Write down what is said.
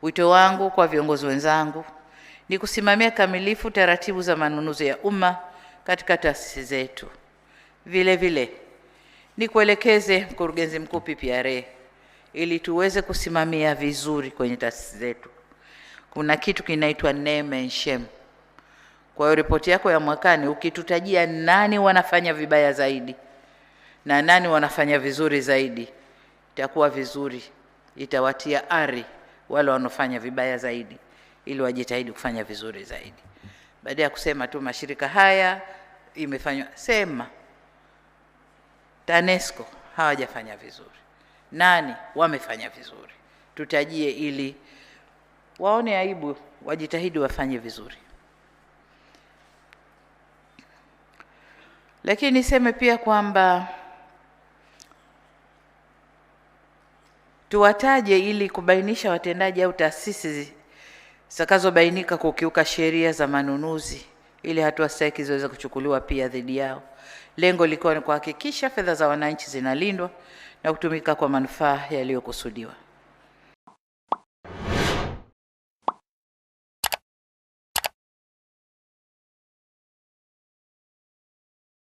Wito wangu kwa viongozi wenzangu ni kusimamia kamilifu taratibu za manunuzi ya umma katika taasisi zetu. Vile vile ni kuelekeze mkurugenzi mkuu PPRA ili tuweze kusimamia vizuri kwenye taasisi zetu. Kuna kitu kinaitwa name and shame. Kwa hiyo ripoti yako ya mwakani ukitutajia nani wanafanya vibaya zaidi na nani wanafanya vizuri zaidi, itakuwa vizuri, itawatia ari wale wanaofanya vibaya zaidi ili wajitahidi kufanya vizuri zaidi. Baada ya kusema tu mashirika haya imefanywa, sema TANESCO hawajafanya vizuri, nani wamefanya vizuri, tutajie ili waone aibu, wajitahidi wafanye vizuri. Lakini niseme pia kwamba tuwataje ili kubainisha watendaji au taasisi zitakazobainika kukiuka sheria za manunuzi ili hatua stahiki ziweze kuchukuliwa pia dhidi yao. Lengo likiwa ni kuhakikisha fedha za wananchi zinalindwa na kutumika kwa manufaa yaliyokusudiwa.